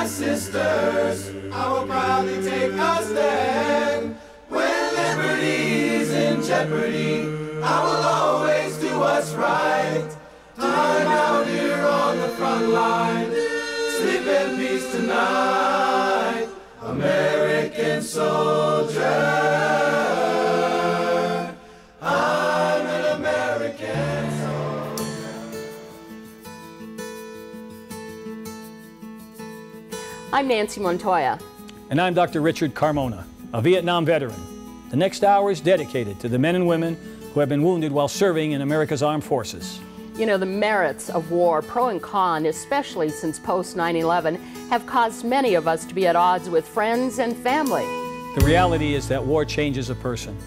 my sisters, I will proudly take a stand. When liberty is in jeopardy, I will always do what's right. I'm out here on the front line, sleep in peace tonight, American soldier. I'm an American soldier. I'm Nancy Montoya. And I'm Dr. Richard Carmona, a Vietnam veteran. The next hour is dedicated to the men and women who have been wounded while serving in America's armed forces. You know, the merits of war, pro and con, especially since post 9/11, have caused many of us to be at odds with friends and family. The reality is that war changes a person.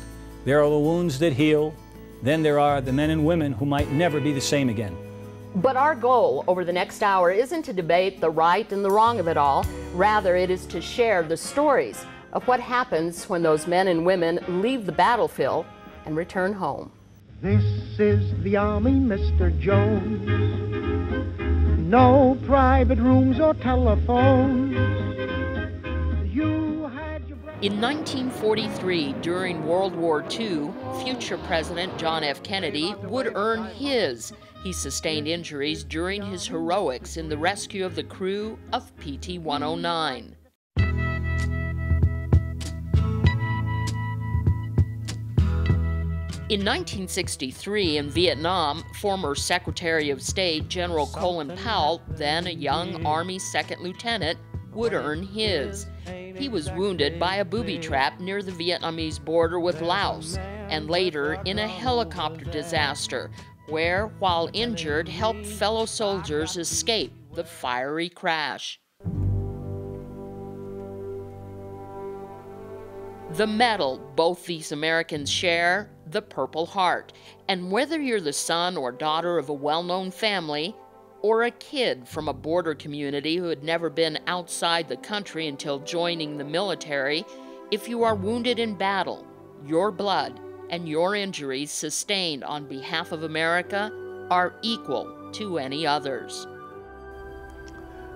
There are the wounds that heal, then there are the men and women who might never be the same again. But our goal over the next hour isn't to debate the right and the wrong of it all. Rather, it is to share the stories of what happens when those men and women leave the battlefield and return home. This is the Army, Mr. Jones. No private rooms or telephones. You had your In 1943, during World War II, future President John F. Kennedy would earn his. He sustained injuries during his heroics in the rescue of the crew of PT-109. In 1963, in Vietnam, former Secretary of State General Colin Powell, then a young Army second lieutenant, would earn his. He was wounded by a booby trap near the Vietnamese border with Laos, and later in a helicopter disaster, where, while injured, helped fellow soldiers escape the fiery crash. The medal both these Americans share, the Purple Heart. And whether you're the son or daughter of a well-known family, or a kid from a border community who had never been outside the country until joining the military, if you are wounded in battle, your blood and your injuries sustained on behalf of America are equal to any others.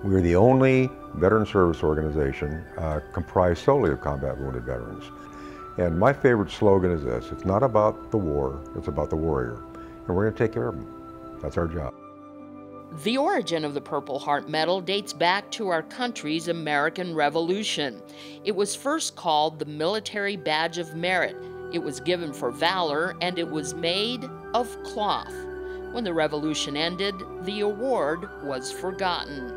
We're the only veteran service organization comprised solely of combat wounded veterans. And my favorite slogan is this: it's not about the war, it's about the warrior. And we're going to take care of them. That's our job. The origin of the Purple Heart Medal dates back to our country's American Revolution. It was first called the Military Badge of Merit. It was given for valor, and it was made of cloth. When the revolution ended, the award was forgotten.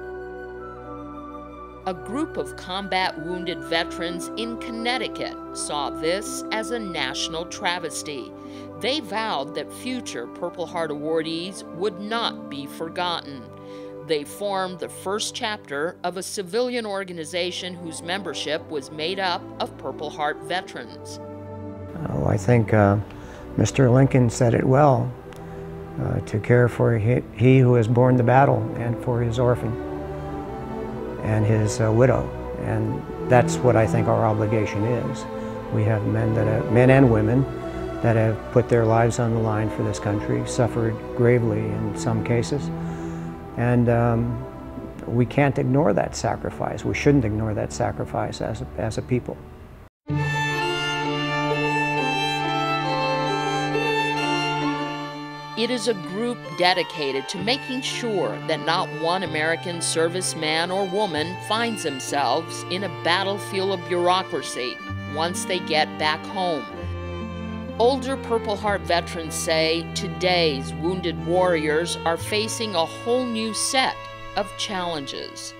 A group of combat wounded veterans in Connecticut saw this as a national travesty. They vowed that future Purple Heart awardees would not be forgotten. They formed the first chapter of a civilian organization whose membership was made up of Purple Heart veterans. Oh, I think Mr. Lincoln said it well, to care for he who has borne the battle and for his orphan and his widow. And that's what I think our obligation is. We have men and women that have put their lives on the line for this country, suffered gravely in some cases. And we can't ignore that sacrifice. We shouldn't ignore that sacrifice as a people. It is a group dedicated to making sure that not one American serviceman or woman finds themselves in a battlefield of bureaucracy once they get back home. Older Purple Heart veterans say today's wounded warriors are facing a whole new set of challenges.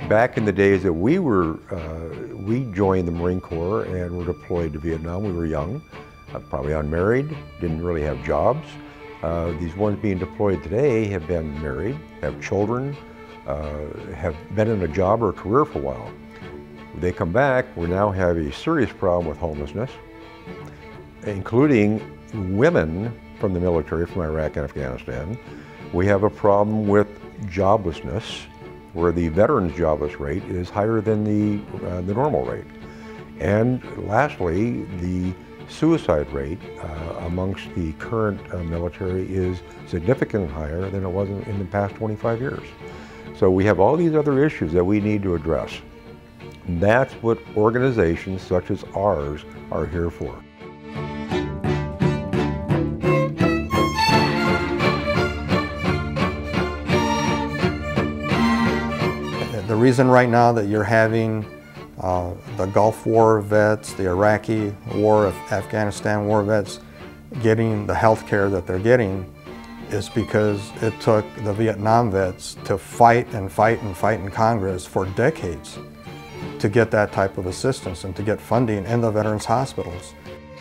Back in the days that we joined the Marine Corps and were deployed to Vietnam, we were young, probably unmarried, didn't really have jobs. These ones being deployed today have been married, have children, have been in a job or a career for a while. When they come back, we now have a serious problem with homelessness, including women from the military from Iraq and Afghanistan. We have a problem with joblessness. where the veterans jobless rate is higher than the normal rate. And lastly, the suicide rate amongst the current military is significantly higher than it was in the past 25 years. So we have all these other issues that we need to address. And that's what organizations such as ours are here for. The reason right now that you're having the Gulf War vets, the Iraqi War, Afghanistan War vets getting the health care that they're getting is because it took the Vietnam vets to fight and fight and fight in Congress for decades to get that type of assistance and to get funding in the veterans hospitals.